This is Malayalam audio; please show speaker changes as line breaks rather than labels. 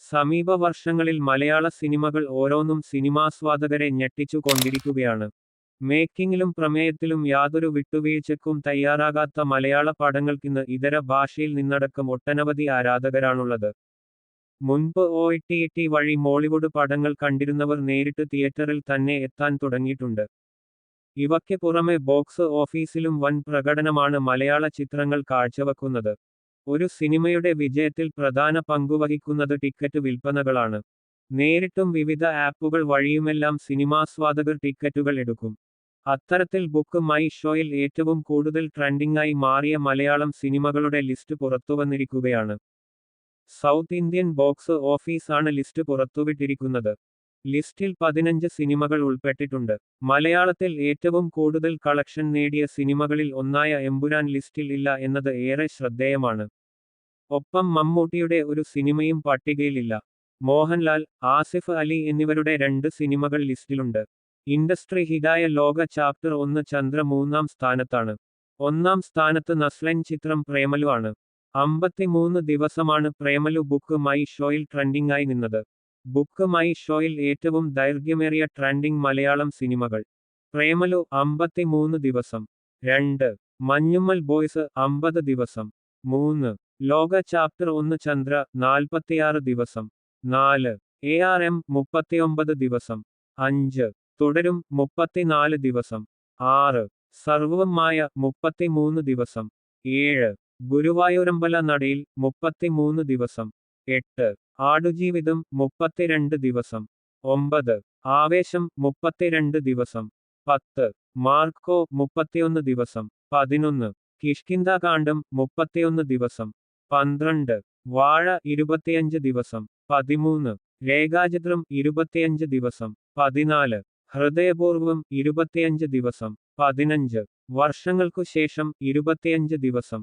സമീപ വർഷങ്ങളിൽ മലയാള സിനിമകൾ ഓരോന്നും സിനിമാസ്വാദകരെ ഞെട്ടിച്ചു കൊണ്ടിരിക്കുകയാണ്. മേക്കിങ്ങിലും പ്രമേയത്തിലും യാതൊരു വിട്ടുവീഴ്ചയ്ക്കും തയ്യാറാകാത്ത മലയാള പടങ്ങൾക്കിന്ന് ഇതര ഭാഷയിൽ നിന്നടക്കം ഒട്ടനവധി ആരാധകരാണുള്ളത്. മുൻപ് OTT വഴി മോളിവുഡ് പടങ്ങൾ കണ്ടിരുന്നവർ നേരിട്ട് തിയേറ്ററിൽ തന്നെ എത്താൻ തുടങ്ങിയിട്ടുണ്ട്. ഇവയ്ക്ക് പുറമെ ബോക്സ് ഓഫീസിലും വൻ പ്രകടനമാണ് മലയാള ചിത്രങ്ങൾ കാഴ്ചവെക്കുന്നത്. ഒരു സിനിമയുടെ വിജയത്തിൽ പ്രധാന പങ്കുവഹിക്കുന്നത് ടിക്കറ്റ് വിൽപ്പനകളാണ്. നേരിട്ടും വിവിധ ആപ്പുകൾ വഴിയുമെല്ലാം സിനിമാസ്വാദകർ ടിക്കറ്റുകൾ എടുക്കും. അത്തരത്തിൽ ബുക്ക് മൈ ഷോയിൽ ഏറ്റവും കൂടുതൽ ട്രെൻഡിംഗായി മാറിയ മലയാളം സിനിമകളുടെ ലിസ്റ്റ് പുറത്തുവന്നിരിക്കുകയാണ്. സൗത്ത് ഇന്ത്യൻ ബോക്സ് ഓഫീസ് ആണ് ലിസ്റ്റ് പുറത്തുവിട്ടിരിക്കുന്നത്. ലിസ്റ്റിൽ 15 സിനിമകൾ ഉൾപ്പെട്ടിട്ടുണ്ട്. മലയാളത്തിൽ ഏറ്റവും കൂടുതൽ കളക്ഷൻ നേടിയ സിനിമകളിൽ ഒന്നായ എമ്പുരാൻ ലിസ്റ്റിൽ ഇല്ല എന്നത് ഏറെ ശ്രദ്ധേയമാണ്. ഒപ്പം മമ്മൂട്ടിയുടെ ഒരു സിനിമയും പട്ടികയിലില്ല. മോഹൻലാൽ, ആസിഫ് അലി എന്നിവരുടെ 2 സിനിമകൾ ലിസ്റ്റിലുണ്ട്. ഇൻഡസ്ട്രി ഹിറ്റായ ലോക ചാപ്റ്റർ 1 ചന്ദ്ര 3-ാം സ്ഥാനത്താണ്. 1-ാം സ്ഥാനത്ത് നസ്ലൻ ചിത്രം പ്രേമലു ആണ്. 53 ദിവസമാണ് പ്രേമലു ബുക്ക് മൈ ഷോയിൽ ട്രെൻഡിംഗായി നിന്നത്. ബുക്ക് മൈ ഷോയിൽ ഏറ്റവും ദൈർഘ്യമേറിയ ട്രെൻഡിംഗ് മലയാളം സിനിമകൾ. പ്രേമലു 53 ദിവസം. 2. മഞ്ഞുമ്മൽ ബോയ്സ് 50 ദിവസം. 3. ലോക ചാപ്റ്റർ 1 ചന്ദ്ര 46 ദിവസം. 4. ARM 39 ദിവസം. 5. തുടരും 34 ദിവസം. 6. സർവ്വം മായ 33 ദിവസം. 7. ഗുരുവായൂരമ്പല നടയിൽ 33 ദിവസം. 8. ആടുജീവിതം 32 ദിവസം. 9. ആവേശം 32 ദിവസം. 10. മാർക്കോ 31 ദിവസം. 11. കിഷ്കിന്ധാകാണ്ഡം 31 ദിവസം. 12. വാഴ 25 ദിവസം. 13. രേഖാചിത്രം 25 ദിവസം. 14. ഹൃദയപൂർവ്വം 25 ദിവസം. 15. വർഷങ്ങൾക്കു ശേഷം 25 ദിവസം.